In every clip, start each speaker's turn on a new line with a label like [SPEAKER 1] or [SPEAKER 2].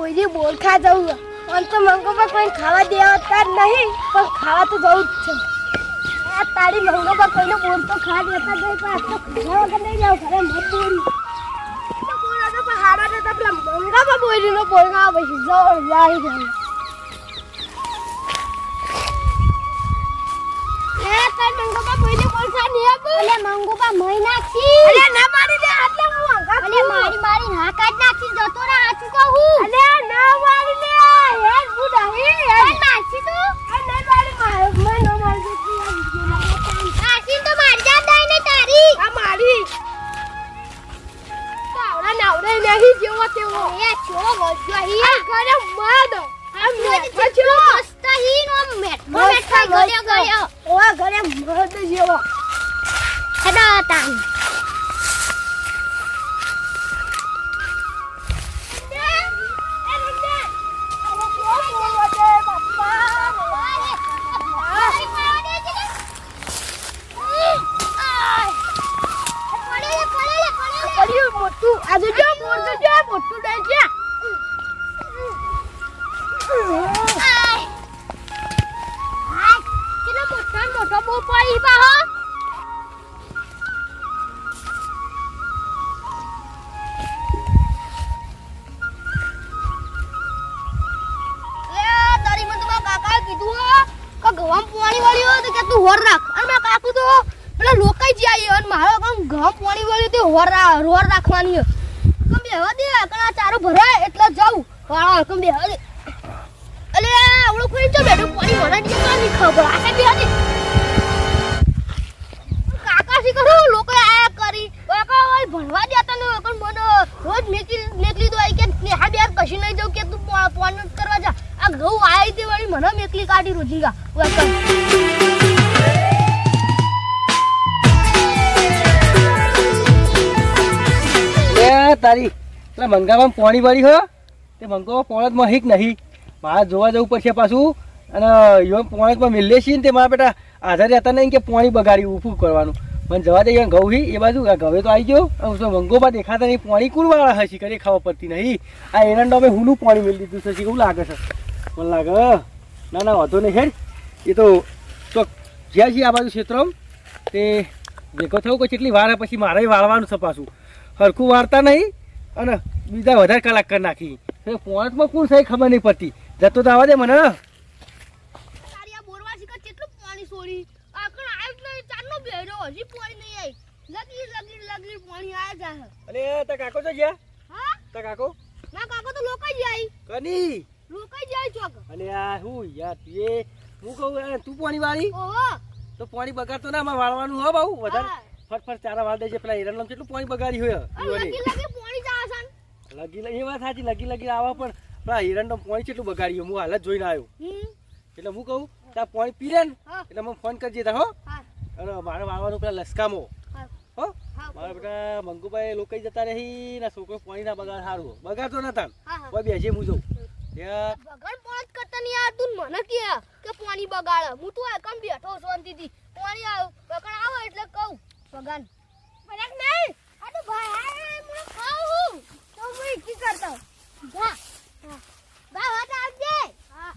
[SPEAKER 1] બોયરી બોલ ખા જવું આમ તો મંગોબા કોઈ ખાવા દેતા નહીં પણ ખાવા તો જવું જ છે આ તારી મંગોબા કોઈને બોલ તો ખા દેતા નહીં પણ આ તો ખાવા વગર નહીં જાવ ઘરે મત બોરી તો બોલા તો પણ હારા નતા પેલા મંગોબા બોયરીનો બોલ ખા પછી જોર જાય જાય મંગોબા બોયરી બોલ ખા નહીં આપો અલે મંગોબા મઈ નાખી અલે ના મારી દે આટલે હું અંગા અલે મારી હા કાઢ નાખી જતો રે આછું કહું અલે ના મારી લે યાર બુડા હે યાર નાખી તો અલે મારી મઈ નો મારી દે આસી તો મારી જાન દઈ ને તારી આ મારી તાવડા નાવડે નહીં જેવો તેવો એ છોડો વજો હી આ ઘરે મદ આમ મેઠો છો મસ્ત હી નો મેઠો ગળ્યો ઓ ઘરે મદ જેવો હેડા તાન મોટું દઈ છે મોટો બહુ પડી પાહો તારી મને તો કાકા કીધું કે ગવામ પાણી વાળ્યો તો કે તું હોર રાખ અને મારા કાકુ તો પેલા લોકાઈ જાય અને મારો કામ ગવામ પાણી વાળ્યો તે હોર રાખવાની કમ બેહવા દે કણા ચારો ભરાય એટલે જાઉં વાળો કમ બેહવા દે અલે આવડો કોઈ તો બેઠો પાણી ભરાય દે કાની ખબર આખે બેહવા દે કાકા સી કરો લોકો આયા કરી કાકા ઓય ભણવા દેતા ન પણ મને રોજ મેકલી તો આઈ કે નેહા બેર કશી નહીં જાવ કે તું ફોન કરવા જા આ ઘઉ આઈ તે વાળી મને મેકલી કાઢી રોજીગા
[SPEAKER 2] તારી એટલે મંગાવામાં પાણી વાળી હો તે મંગાવા પોણતમાં હીક નહીં મારે જોવા જવું પડશે પાછું અને યો પોણતમાં મિલે છે ને તે મારા બેટા આધાર રહેતા નહીં કે પાણી બગાડી ઊભું કરવાનું મને જવા દે ઘઉં હી એ બાજુ આ ઘવે તો આવી ગયો મંગોબા દેખાતા નહીં પાણી કુરવાળા હશે કરે ખાવા પડતી નહીં આ એરંડો અમે હુનું પાણી મેળવી દીધું છે કેવું લાગે છે મને લાગે ના ના વાંધો નહીં હેડ એ તો જ્યાં છીએ આ બાજુ ક્ષેત્રમાં તે ભેગો થવું કોઈ કેટલી વાર પછી મારે વાળવાનું છે પાછું હરખું વાળતા નહીં અને બીજા વધારે કલાક કરી નાખી પોણતમાં કોણ થાય ખબર નહીં પડતી જતો તો આવવા દે મને
[SPEAKER 1] તારી આ બોરવાસી કા કેટલું પાણી છોડી આકણ આવ નહીં ચારનો બેરો હજી પાણી નહીં આવી લગી પાણી આ જા
[SPEAKER 2] અરે તા કાકો તો ગયા
[SPEAKER 1] હા
[SPEAKER 2] તા કાકો
[SPEAKER 1] ના કાકો તો લોકાઈ જાય
[SPEAKER 2] કની
[SPEAKER 1] લોકાઈ જાય ચોક
[SPEAKER 2] અલે આ હું યાર તું હું કહું તું પાણી વાળી
[SPEAKER 1] ઓહો
[SPEAKER 2] તો પાણી બગાડતો ના માં વાળવાનું હો બહુ વધારે ફટ ચારા વાળ દેજે પેલા હિરણમાં કેટલું પાણી બગાડી હોય
[SPEAKER 1] લગી પાણી જાસન
[SPEAKER 2] લગી એ વાત સાચી લગી આવા પણ પેલા હિરણમાં પાણી કેટલું બગાડ્યું હું હાલ જ જોઈને આવ્યો એટલે હું કહું તા પાણી પી લે ને એટલે મને ફોન કરજે તા હો અને મારે વાળવાનું પેલા લસકામો હો મારા બેટા મંગુભાઈ લોકાઈ જતા રહી ના છોકરો પાણી ના બગાડ સારું બગાડતો નતા કોઈ બેસે હું જઉં
[SPEAKER 1] બગાડ પાણી કરતા નહીં આ તું મને કે પાણી બગાડ હું તું આ કમ બેઠો શાંતિથી પાણી બગાડ આવે એટલે કહું બગાડ બરાક નહીં આ તો ભાઈ મને ખાવું તો હું કી કરતો જા બા વાત આવજે હા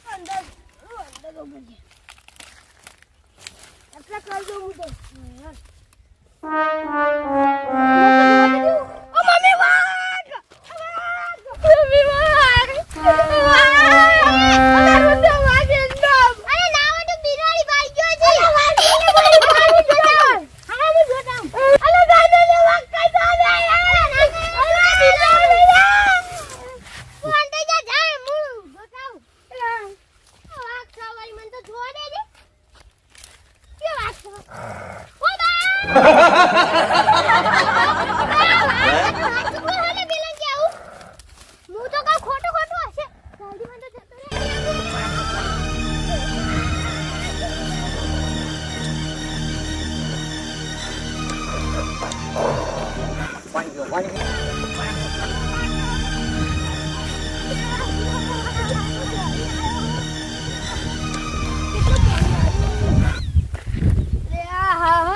[SPEAKER 1] અંદર તો બજે એટલા કરજો હું તો ઓ મમ્મી વાગ મમ્મી વાગ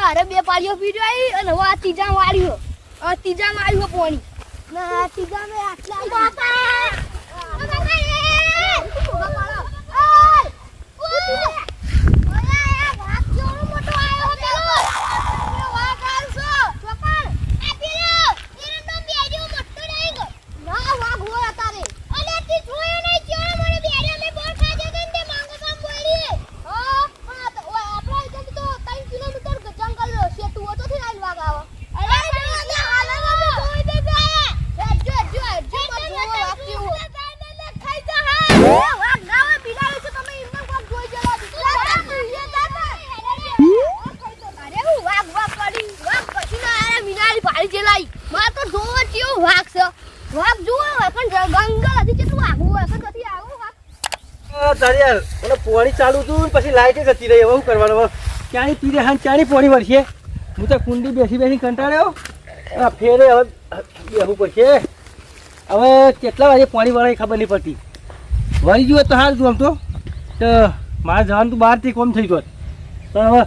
[SPEAKER 1] અરે બે પાડીઓ પીડ્યો આવી અને હવે આ ત્રીજા વાળ્યો ત્રીજામાં આવ્યો પાણી ના તીજા મે આટલા બાપા બાપા એ ઉભા પાડો ઓય ઓય આ ભાગ જોરો મોટો આયો પેલો વાગ આવસો ચોપર આ પેલો એરંડો બેડ્યો મોટો નહીં ગયો ના વાગ હોય તારે અલે તી જોયો નહીં ચોરો મને બેડ્યો મે બોલ ખાજે ને તે માંગો કામ બોલી હા પણ તો આપણા ઇધર તો 3 કિલોમીટર જંગલ છે તું તો થી આઈ વાગ આવો અરે હાલા કોઈ દે
[SPEAKER 2] પોણી ચાલુ હતું ને પછી લાઈટ જતી રહી. હવે શું કરવાનું? હવે ચાણી પીરે હા ચાણી પોણી વળશે. હું તો કુંડી બેસી બેસી કંટાળ્યો. ફેરે હવે બેહવું પડશે. હવે કેટલા વાગે પાણી વળે ખબર નહીં પડતી. વળી જુઓ તો સારું છું આમ તો મારે જવાનું તો બહારથી કોમ થઈ ગયો. તો હવે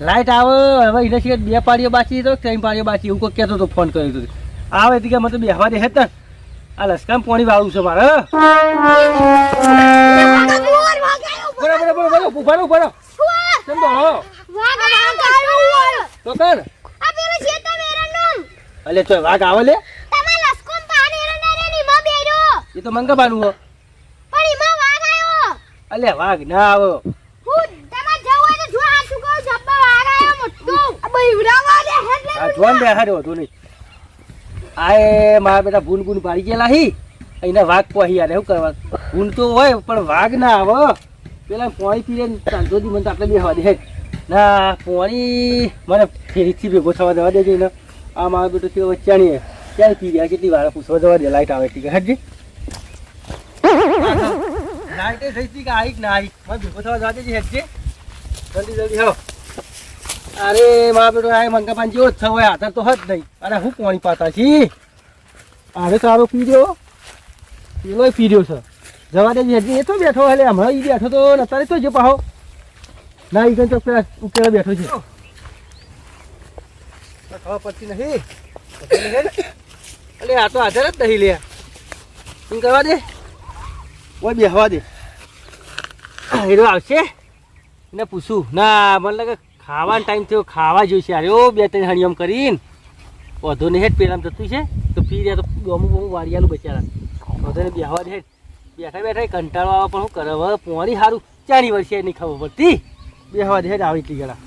[SPEAKER 2] લાઇટ આવે. હવે એને સિવાય 2 પાડીઓ બાકી તો 3 પાડીઓ બાકી એવું કોઈ કહેતો હતો. ફોન કર્યો હતો આવે કે મને તો બેહવા દે ને આ લસકામ પાણી વાળું છે મારે. બરાબર ઉભારો ઉભારો કેમ દોડો તો કર અલે તો વાઘ આવે લે એ તો મંગાબાનું હો અલે વાઘ ના આવે. જોન બે હારે હતું નહીં આ મારા બેટા ભૂન ગુન પાડી ગયેલા હી એને વાઘ પહી યાર એવું કરવા ભૂન તો હોય પણ વાઘ ના આવે. પેલા પોણી પીરે ચાંદોદી મને તો આપણે બેહવા દે ના પોણી મને ફેરીથી ભેગો થવા દેવા દેજો ને. આ મારો બેટો છે વચ્ચાણી ક્યારે પી રહ્યા કેટલી વાર પૂછવા દેવા દે. લાઈટ આવે ઠીક હજી લાઈટ થઈ હતી કે આવી ના આવી મને ભેગો થવા દેવા દેજે હેઠી જલ્દી જલ્દી હો. અરે મારા બેટો આ મંગાપાન જેવો જ થવાય હાથર તો હજ નહીં. અરે હું પોણી પાતા છી હવે તારો પી રહ્યો પેલો પી રહ્યો છે. જવા દેજે હજી એ તો બેઠો એટલે હમણાં એ બેઠો તો અત્યારે તો જો પાહો ના ઈ તો પેલા ઉકેલા બેઠો છે. ખબર પડતી નહીં એટલે આ તો હાજર જ નહીં લે શું કરવા દે ઓય બેહવા દે. હીરો આવશે એને પૂછું ના મને લાગે ખાવાનો ટાઈમ થયો ખાવા જોઈશે. અરે 2-3 હણિયમ કરીને વધુ ને હેઠ પેલા જતું છે તો પી રહ્યા તો અમુક અમુક વાડિયાનું બચારા વધુ ને બેહવા દે હેઠ બેઠા બેઠા કંટાળો આવે પણ શું કરે હવે પોણી સારું ચાણી વર્ષે નહીં ખબર પડતી. બેહવા દે હેઠ આવી એટલી ગળા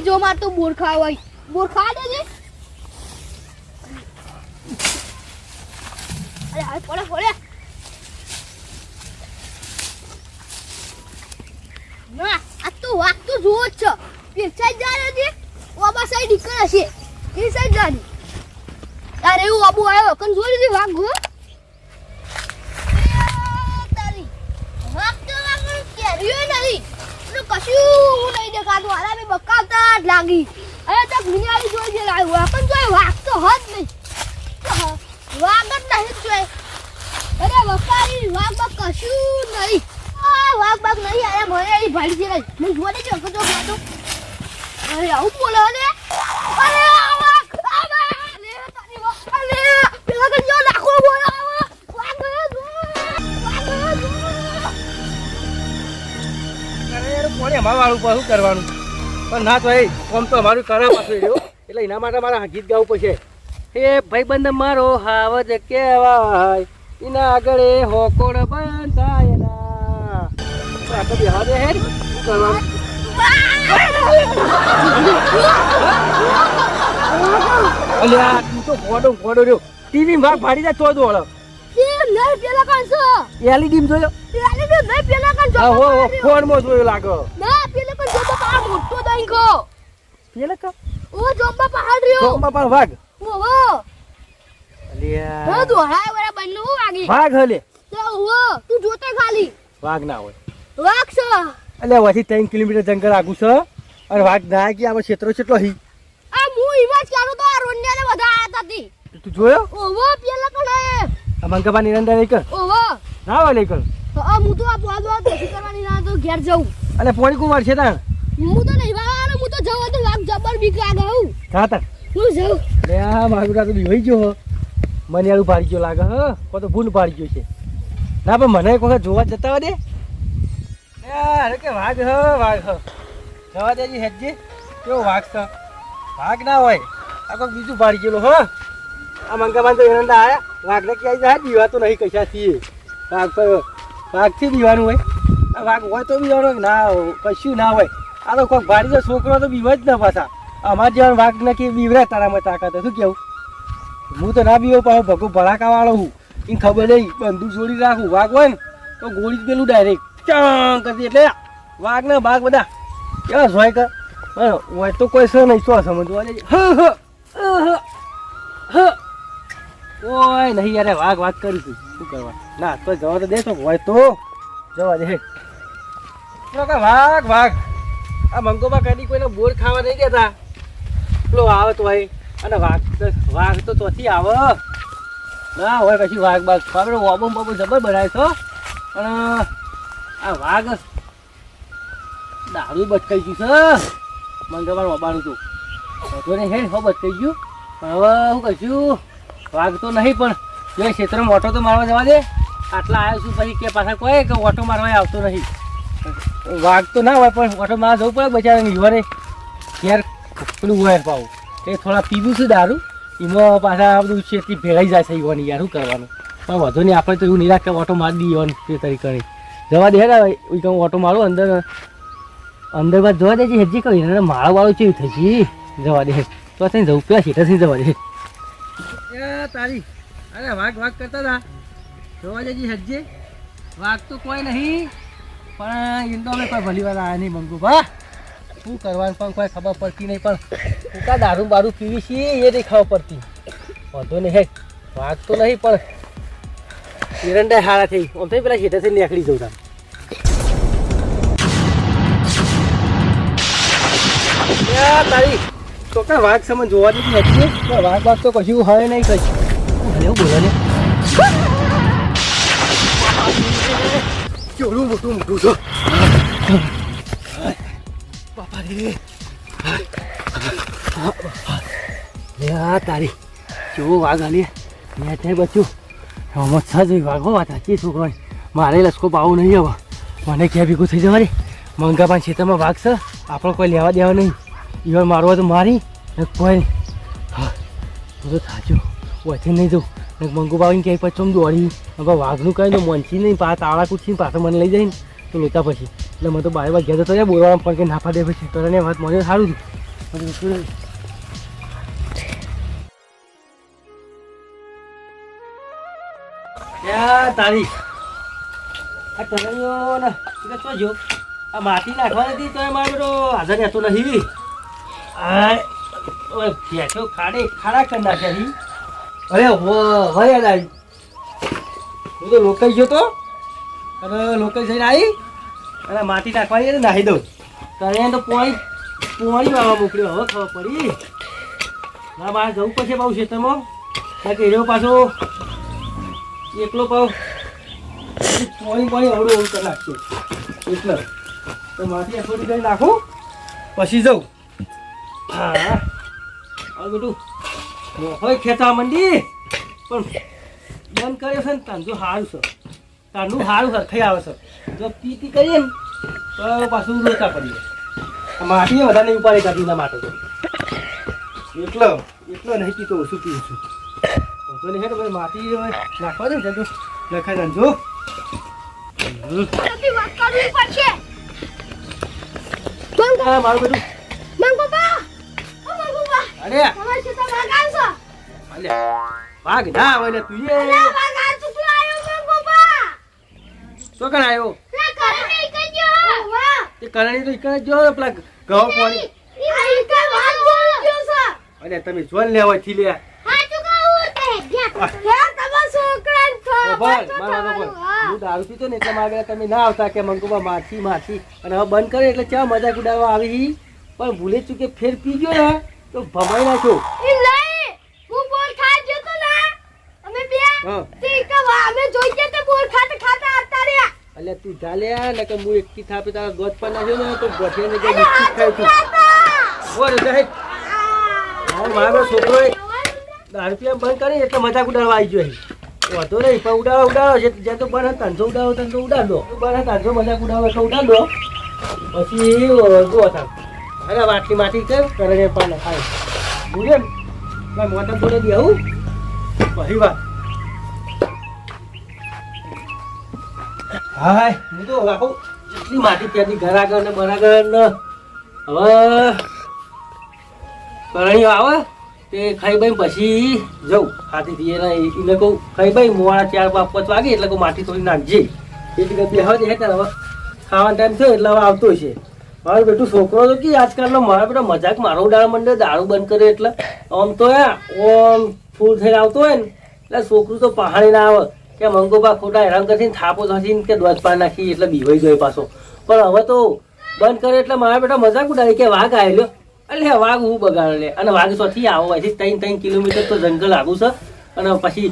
[SPEAKER 1] જો માર તો બોર ખાવા બોર ખા દેજે. અરે હાલ પડે પડે ના આ તો વાગ તો જોવો જ છે. પેછાઈ જાય છે ઓબા સાઈડ નીકળે છે એ સાઈડ જાની તારે એવું આબુ આવ્યો કન જોઈ લીધી વાગ ગો તારી વાગ તો વાગ કેર્યો નહીં તો કશું નહીં દેખાતું. અરે મે બકાવતા જ લાગી. અરે તો મિનારી જોઈ જે લાવ્યો કન જોઈ વાગ તો હદ નહીં વાગ જ નહીં જોઈ. અરે વફારી વાગ બક કશું નહીં વાગ બાગ નહીં. અરે મને એ ભાડી છે મને જોવા દેજો તો તો અરે આવું બોલે ને અરે વાગ લે તારી વાગ અરે પેલા કે જો લાખો બોલે વાગ
[SPEAKER 2] અરે યાર પોણી અમાર વાળું શું કરવાનું પણ ના તો એ કોમ તો અમારું કરે પાછું રહ્યો એટલે એના માટે મારા ગીત ગાવું પડશે. એ ભાઈબંધ મારો હાવજ કહેવાય એના આગળ હોકોડ બંધાય ના બેહવા દે હેડ શું કરવાનું. અલ્યા તું તો ગોડો રહ્યો ટીવી માં ફાડી દે તો દોડ
[SPEAKER 1] પેલા કાન છો
[SPEAKER 2] એલઈડી માં જોયો
[SPEAKER 1] એલઈડી નહીં પેલા કાન જો
[SPEAKER 2] હો ફોન માં જોયો લાગો
[SPEAKER 1] ના પેલા કાન જો પા મોટો દઈકો
[SPEAKER 2] પેલા કા
[SPEAKER 1] ઓ જોંબા પહાડ રહ્યો
[SPEAKER 2] જોંબા પર વાઘ
[SPEAKER 1] ઓહો
[SPEAKER 2] અલ્યા
[SPEAKER 1] હો તો હાય વરા બન્નુ વાગી
[SPEAKER 2] વાઘ હલે
[SPEAKER 1] તો ઓ તું જોતે ખાલી
[SPEAKER 2] વાઘ ના હોય
[SPEAKER 1] વાઘ છે.
[SPEAKER 2] અલ્યા વાથી 3 કિલોમીટર જંગલ આગુ છે અને વાઘ ના કે આ ક્ષેત્રો કેટલો હી
[SPEAKER 1] આ હું ઈવાજ કાનો તો આ રોન્યાને બધા આયા તાતી
[SPEAKER 2] તું તું જોયો
[SPEAKER 1] ઓવો પેલા કોણ
[SPEAKER 2] આ મંગાબા નિરંદર લઈ કર
[SPEAKER 1] ઓવો
[SPEAKER 2] ના હોય લઈ કર
[SPEAKER 1] હું તો આ બોલવા દેખી કરવાની ના તો ઘેર જાઉં
[SPEAKER 2] અને પોણી કુમાર છે તાણ
[SPEAKER 1] હું તો નહીં વાળા હું તો જવા તો વાગ જબર બીક લાગે હું
[SPEAKER 2] જા તાણ
[SPEAKER 1] હું જાઉં
[SPEAKER 2] લે આ માગુરા તો હોઈ ગયો મને આલું પાડી ગયો લાગે હ કો તો ભૂલ પાડી ગયો છે ના પણ મને એક વખત જોવા જતા હોય દે અરે કે વાઘ હ જવા દેજી હેજી કેવો વાઘ છે વાઘ ના હોય આ કોઈ બીજું પાડી ગયેલો હ આ મંગાબાન તો એરંડા આયા વાઘને ક્યાંય જાય બીવા તો નહીં કશાથી વાઘથી બીવાનું હોય આ વાઘ હોય તો બીવાનું ના કશું ના હોય આ તો કોઈક ભાડી છોકરો તો બીવા જ ના પાછા અમારે જેવા વાઘ ને કે બીવરા તારામાં તાકાત શું કેવું હું તો ના બીવો પાછો ભગો ભડાકા વાળો હું એ ખબર નહીં બંદૂક છોડી રાખું વાઘ હોય ને તો ગોળી જ પેલું ડાયરેક્ટ ચાં કરતી એટલે વાઘ ને બાઘ બધા કેવા હોય કે હોય તો કોઈ છે નહીં શું સમજવા જાય ઓય નહીં યાર વાઘ વાત કરીશું શું કરવા ના તો જવા તો દેશો હોય તો જવા દે વાઘ આ મંગોબા કદી કોઈને બોર ખાવા નહીં દેતા પેલો આવે તો ભાઈ અને વાઘ તો ચોથી આવે ના હોય કશું વાઘ આપણે ઓબમ બબો જબર બનાવે છો અને આ વાઘ દારૂ બચકાઈ ગયું છે મંગળવાર ઓબાનું તું વધુ નહીં હે હો બચકાઈ ગયું પણ હવે શું કહીશું વાઘ તો નહીં પણ જો ક્ષેત્રમાં ઓટો તો મારવા જવા દે આટલા આવ્યો છું પછી કે પાછા કોઈ કે ઓટો મારવા આવતો નહીં વાઘ તો ના હોય પણ ઓટો મારવા જવું પડે બચારાને યુવાને ઘેર પેલું હોય પાવું એ થોડા પીવું છું દારૂ એમાં પાછા બધું છેતી ભેળાઈ જાય છે યુવાની યાર શું કરવાનું પણ વધુ નહીં આપણે તો એવું નહીં રાખે ઓટો મારી દઈએ યુવાન તે તરીકે જવા દે ને હું ઓટો મારું અંદર બાદ જોવા દેજે હેજી કહી માળા વાળું કેવું થશે જવા દે તો થઈને જવું પેલા સીટાથી જવા દે તારી અરે વાઘ કરતા હતા જોવા દેજે હેજી વાઘ તો કોઈ નહીં પણ એમ તો અમે કોઈ ભલી વાર આવ્યા નહીં મંગુ ભા શું કરવાનું પણ કોઈ ખબર પડતી નહીં પણ ટૂંકા દારૂ બારૂ પીવી છે એ નહીં ખબર પડતી વાંધો નહીં હે વાઘ તો નહીં પણ એરંડા હારા થઈ આમ થઈ પેલા સીટાથી નીકળી જવું તા તારી છોકરા વાઘ સમજ જોવા દીધી નથી વાઘ તો કશું હોય નહીં કશું એવું બોલો ને કેવડું મોટું છો બાપા રે હા તારી કેવો વાઘ હાલી મેં ત્યાં બચ્યું રમત સાજ વાઘો વાત સાચી છોકરો મારે લસકો પાવું નહીં હવે મને ક્યાં ભેગું થઈ જવા રે મંગાપાન ખેતરમાં વાઘ છે આપણો કોઈ લેવા દેવા નહીં ઈવન મારવા તો મારી ને કોઈ હા તું તો થાચ્યો ઓથી નહીં જવું ને મંગુ બાવીને ક્યાંય પછી દોડી હવે વાઘનું કહે તો મોનસી નહીં તાળા કૂદથી પાછો મને લઈ જાય ને તો લેતા પછી એટલે મને તો બારે વાર ગયા તો બોલવામાં પણ કે ના પાડે પછી તો એને વાત મને સારું હતું તારી આ તરણીઓ ને તો જો આ માટી નાખવાની હતી તો મારે બધો હાજર રહેતો નહીં ફેંસો ખાડા કરી નાખ્યા અરે હોય આવી હું તો લોકાઈ ગયો તો અને લોકાઈ જઈને આવી અને માટી નાખવાની એટલે નાહી દઉં ત્યારે તો પોણી વાળવા મોકલ્યો હવે ખબર પડી ના બહાર જવું પડશે પાછું ખેતરમાં કારણ કે એનો પાછો એકલો પાવ પોણી અવડું એવું કરી નાખશે એટલે તો માટી થોડી કરી નાખું પછી જવું હા હવે બેટું હોય ખેંચવા માંડી પણ બંધ કર્યો છે ને તાંજો સારું છે તારનું સારું થઈ આવે છે જો પીતી કરીએ ને તો પાછું રોતા પડી જાય માટી વધારે નહીં ઉપાડે કાઢી ના માટે તો એટલો નહીં પીતો ઓછું પીવું છું વધુ નહીં હે તો ભાઈ માટી નાખવા દે ને તો લખાઈ નાખજો મારું બેટું અરે વાઘ ના આવે ને તું શું કર આવ્યો તે કરણી તો એક જો પેલા ઘઉં પાણી અને તમે જોન લેવા થી લે હું દારૂ પીતો ને એટલે મારે તમે ના આવતા કે મંગુબા માછી અને હવે બંધ કરે એટલે ચા મજાક ઉડાવવા આવી પણ ભૂલે ચૂકે ફેર પી ગયો ને તો ભમાઈ નાખ્યો હા
[SPEAKER 1] તી કે અમે જોઈએ તે બોલ ખાતા ખાતા આવતા રહ્યા
[SPEAKER 2] અલ્યા તું ચાલ્યા ને કે હું એકથી થાપે તારા દોત પર નાખ્યો ને તો ગોઠિયાને જે બિસ્કિટ ખાય તું ઓર સાહેબ મારો છોકરો દારૂ પીવા બંધ કરી એટલે મજાક ઉડાડવા આવી ગયો વાંધો નહીં પણ ઉડાડો જ્યાં તો બને ત્રણસો ઉડાડો બને ત્રણસો મજાક ઉડાડો એટલે ઉડાડો પછી જો હતા અરે વાટલી માટી કર કરે પાને ખાય ભૂલે ને મોટા થોડો દે આવું પછી વાત હાય હું તો રાખું જેટલી માટી ત્યાંથી ઘર આગળ ને બરાગર ને હવે કરણીઓ આવે તે ખાઈ ભાઈ પછી જવું હાથીથી એને કહું ખાઈ ભાઈ મોડા 4-5 વાગે એટલે કહું માટી થોડી નાખજે એટલે બે હવે હવે ખાવાનો ટાઈમ થયો એટલે હવે આવતો છે મારો બેટું છોકરો તો કે આજકાલનો મારા બેટા મજાક મારો ઉડાડવા માંડે દારૂ બંધ કરે એટલે આમ તો ઓમ ફૂલ થઈને આવતો હોય ને એટલે છોકરું તો પહાડી ના આવે કે મંગોબા ખોટા હેરાન કરીને થાપો થઈને કે દોધ પાર નાખી એટલે બીવાઈ જાય પાછો પણ હવે તો બંધ કરે એટલે મારા બેટા મજાક ઉડાડી કે વાઘ આવેલો એટલે વાઘ હું બગાડ લે અને વાઘ સોથી આવો અહીંથી 3 કિલોમીટર તો જંગલ આગું છે અને પછી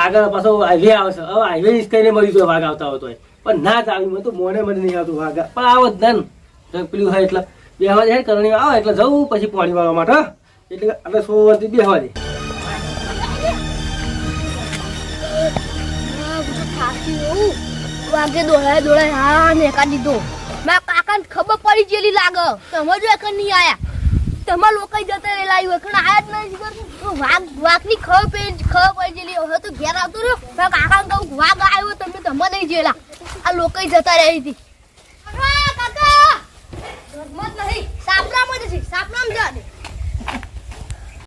[SPEAKER 2] આગળ પાછો હાઈવે આવે છે હવે હાઈવે નિષ્કાઈને મળી જાય વાઘ આવતા હોય તો પણ ના જ આવી મને તો મોને મને નહીં આવતું વાઘ પણ આવો જ ને પેલું હોય એટલે બેહવા દે કરણી આવે એટલે જવું પછી પાણી વાળવા માટે એટલે આપણે 100 વર્ષથી બેહવા દે
[SPEAKER 1] વાગે દોડાય હા ને કા દીધો મારા કાકાને ખબર પડી ગયેલી લાગે તમે જો એક નહીં આયા તમારા લોકો જતા રહેલા એકણ આયા જ નહીં વાઘની ખબર પડી ગયેલી હવે તો ઘેર આવતો રહ્યો મારા કાકાને કહું વાઘ આવ્યો તમે નહીં જેલા આ લોકો જતા રહી હતી